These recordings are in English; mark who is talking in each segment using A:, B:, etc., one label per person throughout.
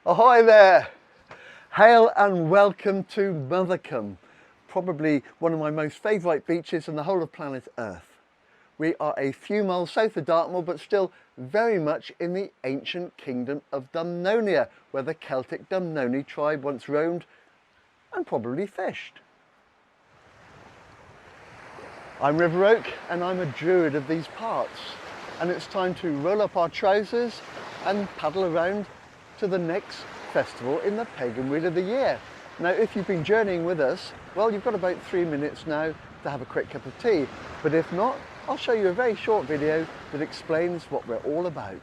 A: Ahoy there! Hail and welcome to Mothercombe, probably one of my most favourite beaches in the whole of planet Earth. We are a few miles south of Dartmoor, but still very much in the ancient kingdom of Dumnonia, where the Celtic Dumnoni tribe once roamed and probably fished. I'm River Oak and I'm a druid of these parts, and it's time to roll up our trousers and paddle around to the next festival in the Pagan Wheel of the year. Now, if you've been journeying with us, well, you've got about 3 minutes now to have a quick cup of tea. But if not, I'll show you a very short video that explains what we're all about.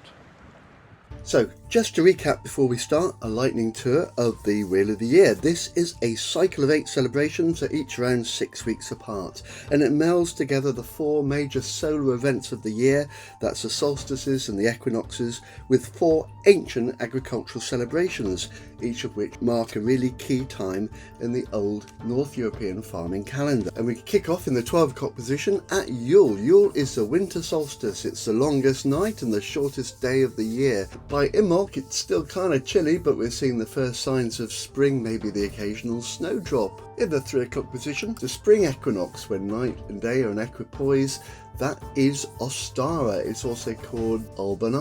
A: So, just to recap before we start, a lightning tour of the Wheel of the Year. This is a cycle of 8 celebrations, each around 6 weeks apart, and it melds together the 4 major solar events of the year, that's the solstices and the equinoxes, with 4 ancient agricultural celebrations, each of which mark a really key time in the old North European farming calendar. And we kick off in the 12 o'clock position at Yule. Yule is the winter solstice. It's the longest night and the shortest day of the year. By Imbolc, it's still kind of chilly, but we're seeing the first signs of spring, maybe the occasional snowdrop. In the 3 o'clock position, the spring equinox, when night and day are in equipoise. That is Ostara. It's also called Alban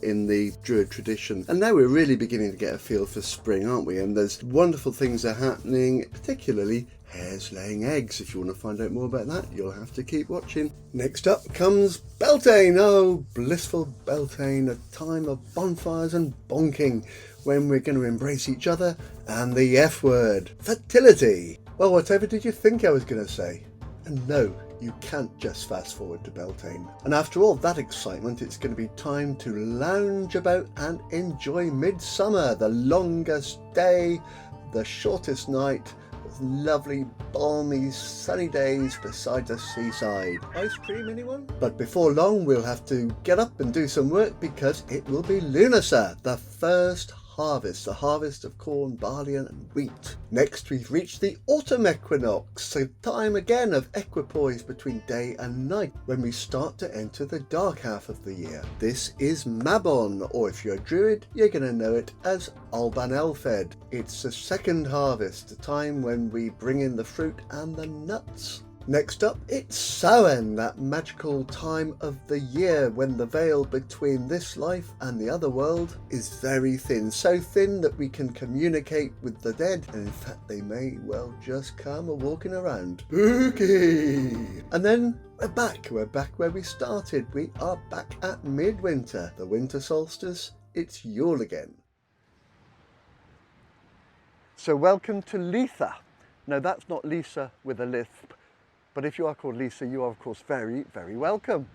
A: in the Druid tradition. And now we're really beginning to get a feel for spring, aren't we? And there's wonderful things are happening, particularly hares laying eggs. If you want to find out more about that, you'll have to keep watching. Next up comes Beltane. Oh, blissful Beltane, a time of bonfires and bonking, when we're going to embrace each other and the F word, fertility. Well, whatever did you think I was going to say? And no, you can't just fast forward to Beltane. And after all that excitement, it's going to be time to lounge about and enjoy Midsummer, the longest day, the shortest night, with lovely, balmy, sunny days beside the seaside. Ice cream, anyone? But before long, we'll have to get up and do some work, because it will be Lunasa, the first harvest, the harvest of corn, barley and wheat. Next, we've reached the autumn equinox, a time again of equipoise between day and night, when we start to enter the dark half of the year. This is Mabon, or if you're a druid, you're going to know it as Alban Hefin. It's the second harvest, the time when we bring in the fruit and the nuts. Next up, it's Samhain, that magical time of the year when the veil between this life and the other world is very thin. So thin that we can communicate with the dead, and in fact they may well just come a-walking around. Spooky! And then we're back where we started. We are back at midwinter, the winter solstice. It's Yule again. So welcome to Litha. Now that's not Lisa with a lisp, but if you are called Lisa, you are of course very, very welcome.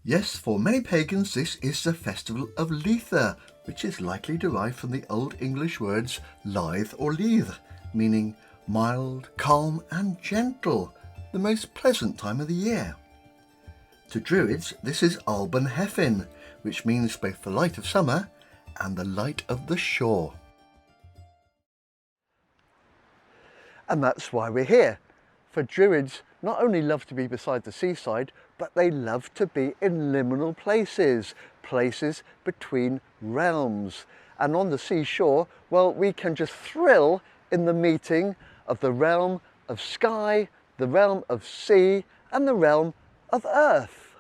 A: Yes, for many pagans this is the festival of Litha, which is likely derived from the Old English words lithe or leith, meaning mild, calm and gentle, the most pleasant time of the year. To Druids, this is Alban Hefin, which means both the light of summer and the light of the shore. And that's why we're here. For Druids not only love to be beside the seaside, but they love to be in liminal places, places between realms. And on the seashore, well, we can just thrill in the meeting of the realm of sky, the realm of sea, and the realm of earth.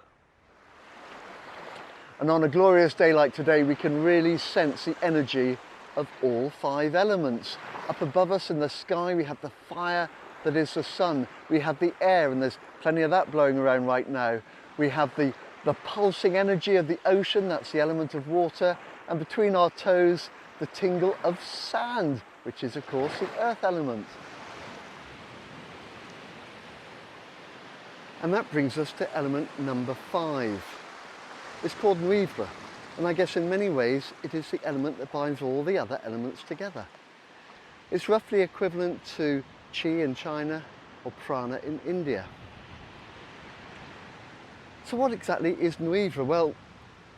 A: And on a glorious day like today, we can really sense the energy of all 5 elements. Up above us in the sky, we have the fire that is the sun. We have the air, and there's plenty of that blowing around right now. We have the pulsing energy of the ocean, that's the element of water, and between our toes, the tingle of sand, which is of course the earth element. And that brings us to element number 5. It's called Nuivre, and I guess in many ways it is the element that binds all the other elements together. It's roughly equivalent to Qi in China, or prana in India. So what exactly is Nuivra? Well,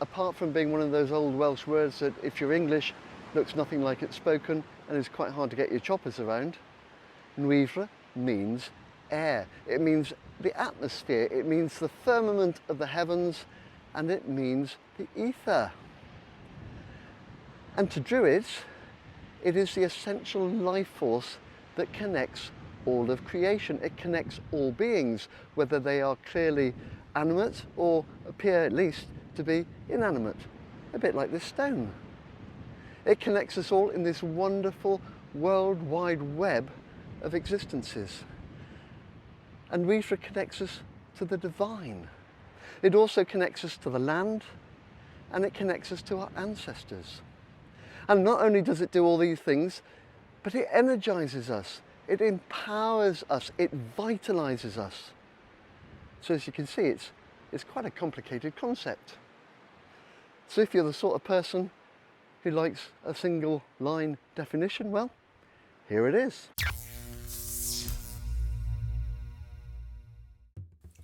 A: apart from being one of those old Welsh words that, if you're English, looks nothing like it's spoken and is quite hard to get your choppers around, Nuivra means air. It means the atmosphere, it means the firmament of the heavens, and it means the ether. And to Druids, it is the essential life force that connects all of creation. It connects all beings, whether they are clearly animate or appear at least to be inanimate, a bit like this stone. It connects us all in this wonderful worldwide web of existences. And Nuivra connects us to the divine. It also connects us to the land, and it connects us to our ancestors. And not only does it do all these things, but it energizes us, it empowers us, it vitalizes us. So as you can see, it's quite a complicated concept. So if you're the sort of person who likes a single line definition, well, here it is.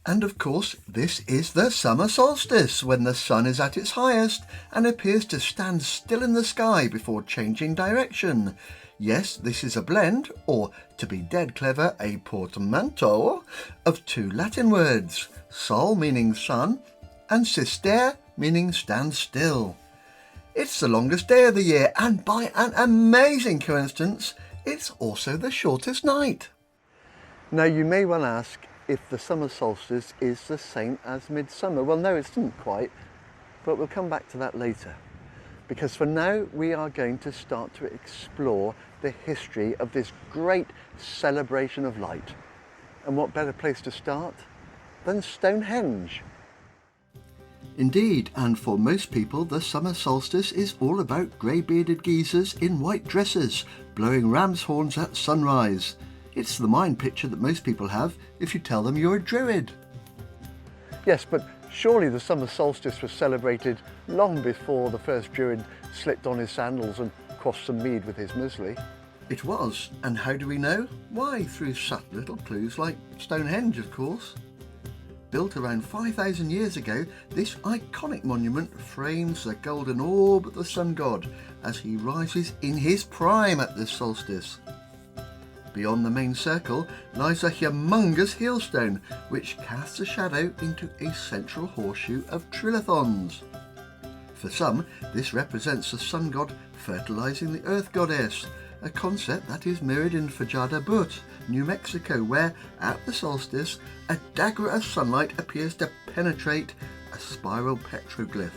A: And of course, this is the summer solstice, when the sun is at its highest and appears to stand still in the sky before changing direction. Yes, this is a blend, or to be dead clever, a portmanteau, of two Latin words, sol meaning sun and sister meaning stand still. It's the longest day of the year, and by an amazing coincidence, it's also the shortest night. Now you may well ask if the summer solstice is the same as midsummer. Well, no, it isn't quite, but we'll come back to that later. Because for now, we are going to start to explore the history of this great celebration of light. And what better place to start than Stonehenge? Indeed, and for most people, the summer solstice is all about grey-bearded geezers in white dresses, blowing ram's horns at sunrise. It's the mind picture that most people have if you tell them you're a Druid. Yes, but surely the summer solstice was celebrated long before the first Druid slipped on his sandals and quaffed some mead with his muesli. It was, and how do we know? Why, through subtle little clues like Stonehenge, of course. Built around 5,000 years ago, this iconic monument frames the golden orb of the sun god as he rises in his prime at this solstice. Beyond the main circle lies a humongous hailstone which casts a shadow into a central horseshoe of trilithons. For some, this represents the sun god fertilizing the earth goddess, a concept that is mirrored in Fajada Butte, New Mexico, where, at the solstice, a dagger of sunlight appears to penetrate a spiral petroglyph.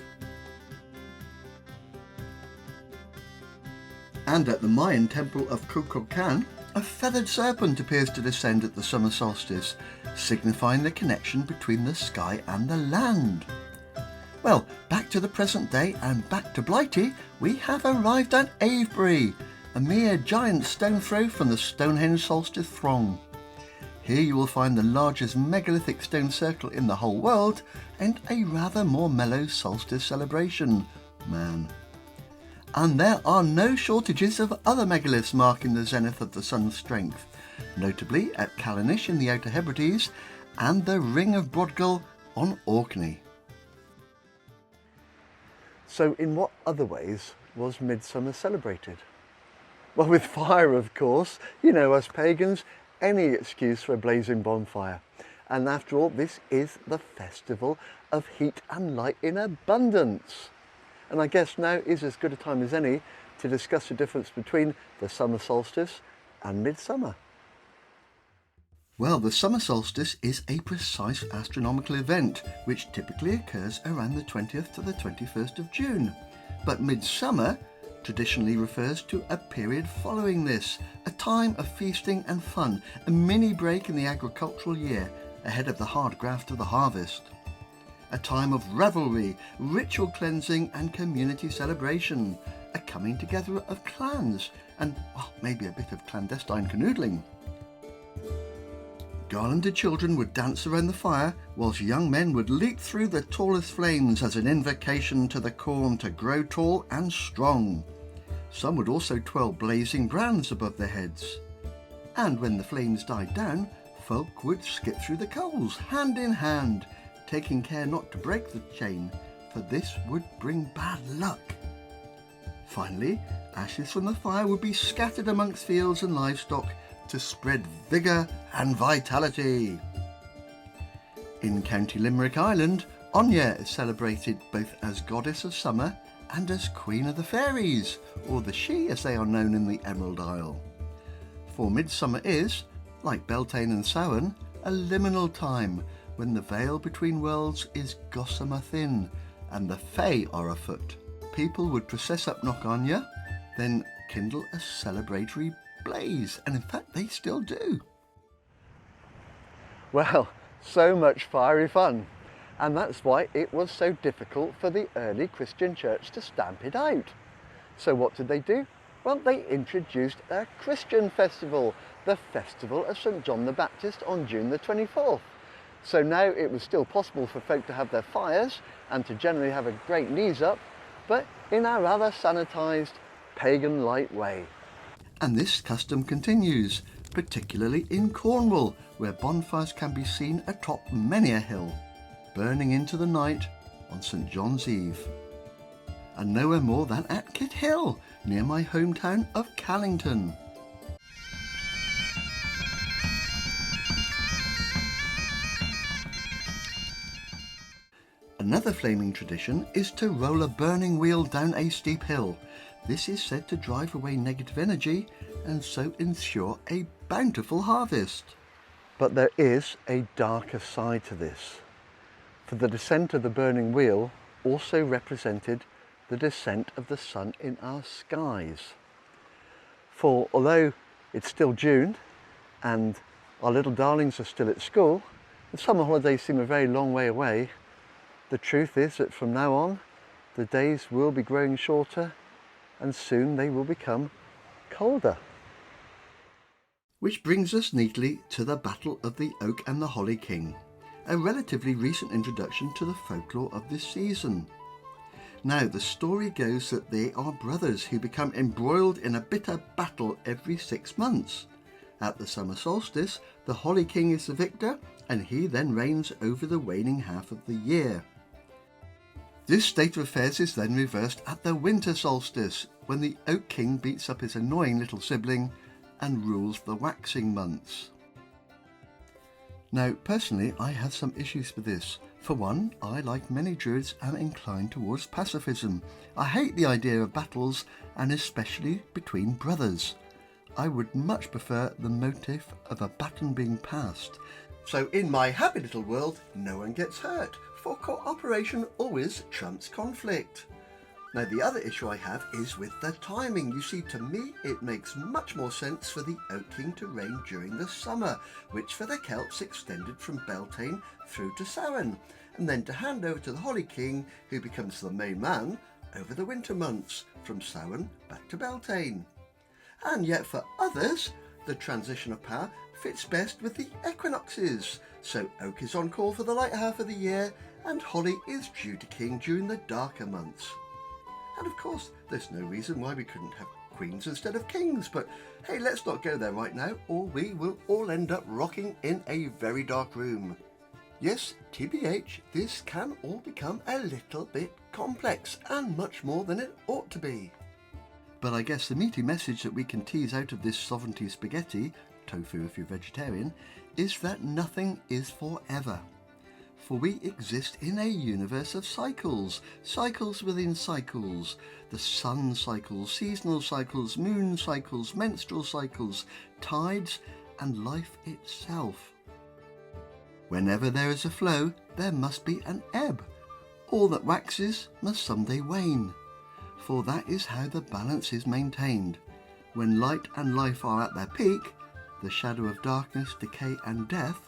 A: And at the Mayan temple of Kukulkan, a feathered serpent appears to descend at the summer solstice, signifying the connection between the sky and the land. Well, back to the present day and back to Blighty, we have arrived at Avebury, a mere giant stone throw from the Stonehenge solstice throng. Here you will find the largest megalithic stone circle in the whole world and a rather more mellow solstice celebration, man. And there are no shortages of other megaliths marking the zenith of the sun's strength, notably at Callanish in the Outer Hebrides and the Ring of Brodgall on Orkney. So in what other ways was midsummer celebrated? Well, with fire, of course. You know us pagans, any excuse for a blazing bonfire. And after all, this is the festival of heat and light in abundance. And I guess now is as good a time as any to discuss the difference between the summer solstice and midsummer. Well, the summer solstice is a precise astronomical event which typically occurs around the 20th to the 21st of June. But midsummer traditionally refers to a period following this, a time of feasting and fun, a mini break in the agricultural year ahead of the hard graft of the harvest. A time of revelry, ritual cleansing and community celebration, a coming together of clans and, well, maybe a bit of clandestine canoodling. Garlanded children would dance around the fire, whilst young men would leap through the tallest flames as an invocation to the corn to grow tall and strong. Some would also twirl blazing brands above their heads. And when the flames died down, folk would skip through the coals, hand in hand, taking care not to break the chain, for this would bring bad luck. Finally, ashes from the fire would be scattered amongst fields and livestock to spread vigour and vitality. In County Limerick, Ireland, Anya is celebrated both as goddess of summer and as queen of the fairies, or the She as they are known in the Emerald Isle. For midsummer is, like Beltane and Samhain, a liminal time when the veil between worlds is gossamer thin and the Fae are afoot. People would process up Knock Anya, then kindle a celebratory blaze, and in fact they still do. Well, so much fiery fun, and that's why it was so difficult for the early Christian church to stamp it out. So what did they do? Well, they introduced a Christian festival, the Festival of St. John the Baptist on June the 24th. So now it was still possible for folk to have their fires and to generally have a great knees up, but in a rather sanitised, pagan-like way. And this custom continues, particularly in Cornwall, where bonfires can be seen atop many a hill, burning into the night on St. John's Eve. And nowhere more than at Kit Hill, near my hometown of Callington. Another flaming tradition is to roll a burning wheel down a steep hill. This is said to drive away negative energy and so ensure a bountiful harvest. But there is a darker side to this, for the descent of the burning wheel also represented the descent of the sun in our skies. For although it's still June and our little darlings are still at school, the summer holidays seem a very long way away, the truth is that from now on the days will be growing shorter and soon they will become colder. Which brings us neatly to the Battle of the Oak and the Holly King, a relatively recent introduction to the folklore of this season. Now, the story goes that they are brothers who become embroiled in a bitter battle every 6 months. At the Summer Solstice, the Holly King is the victor, and he then reigns over the waning half of the year. This state of affairs is then reversed at the Winter Solstice, when the Oak King beats up his annoying little sibling and rules the waxing months. Now, personally, I have some issues with this. For one, I, like many Druids, am inclined towards pacifism. I hate the idea of battles, and especially between brothers. I would much prefer the motif of a baton being passed. So in my happy little world, no one gets hurt, for cooperation always trumps conflict. Now, the other issue I have is with the timing. You see, to me, it makes much more sense for the Oak King to reign during the summer, which for the Celts extended from Beltane through to Samhain, and then to hand over to the Holly King, who becomes the main man over the winter months, from Samhain back to Beltane. And yet for others, the transition of power fits best with the equinoxes, so Oak is on call for the light half of the year, and Holly is due to king during the darker months. And of course, there's no reason why we couldn't have queens instead of kings, but hey, let's not go there right now, or we will all end up rocking in a very dark room. Yes, TBH, this can all become a little bit complex, and much more than it ought to be. But I guess the meaty message that we can tease out of this sovereignty spaghetti, tofu if you're vegetarian, is that nothing is forever. For we exist in a universe of cycles, cycles within cycles, the sun cycles, seasonal cycles, moon cycles, menstrual cycles, tides, and life itself. Whenever there is a flow, there must be an ebb. All that waxes must someday wane, for that is how the balance is maintained. When light and life are at their peak, the shadow of darkness, decay and death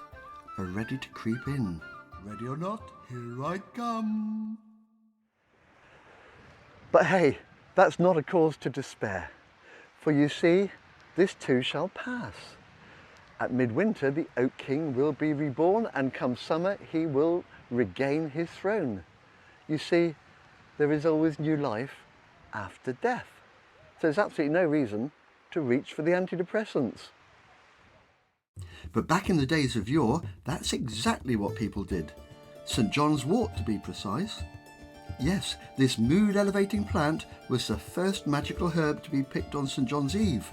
A: are ready to creep in. Ready or not, here I come. But hey, that's not a cause to despair, for you see, this too shall pass. At midwinter, the Oak King will be reborn, and come summer, he will regain his throne. You see, there is always new life after death. So there's absolutely no reason to reach for the antidepressants. But back in the days of yore, that's exactly what people did. St. John's wort, to be precise. Yes, this mood-elevating plant was the first magical herb to be picked on St. John's Eve.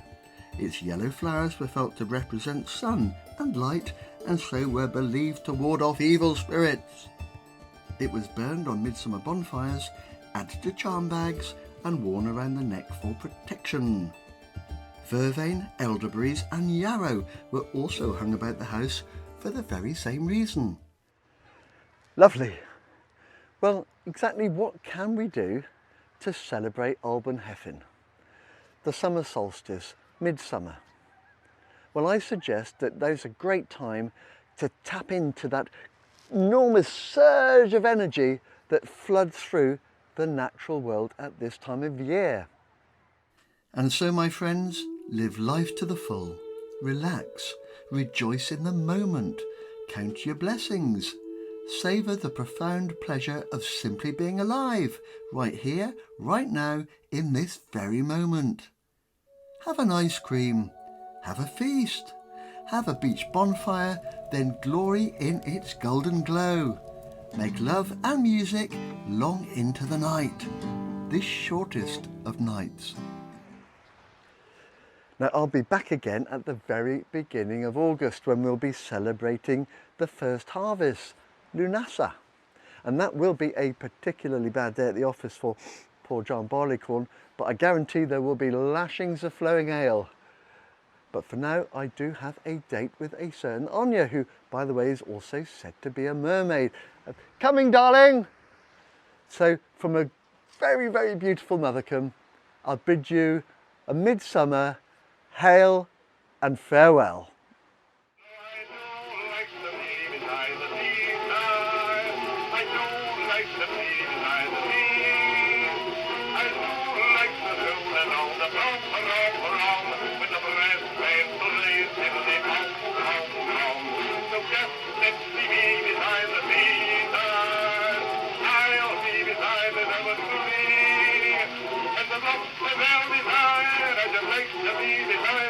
A: Its yellow flowers were felt to represent sun and light, and so were believed to ward off evil spirits. It was burned on midsummer bonfires, added to charm bags, and worn around the neck for protection. Vervain, elderberries and yarrow were also hung about the house for the very same reason. Lovely. Well, exactly what can we do to celebrate Alban Hefin, the summer solstice, midsummer? Well, I suggest that there's a great time to tap into that enormous surge of energy that floods through the natural world at this time of year. And so, my friends, live life to the full, relax, rejoice in the moment, count your blessings, savour the profound pleasure of simply being alive, right here, right now, in this very moment. Have an ice cream, have a feast, have a beach bonfire, then glory in its golden glow. Make love and music long into the night, this shortest of nights. Now, I'll be back again at the very beginning of August when we'll be celebrating the first harvest, Lunasa. And that will be a particularly bad day at the office for poor John Barleycorn, but I guarantee there will be lashings of flowing ale. But for now, I do have a date with a certain Anya, who, by the way, is also said to be a mermaid. Coming, darling! So, from a very, very beautiful mothercombe, I'll bid you a midsummer hail and farewell.
B: And the rocks are well designed, I just like to be beside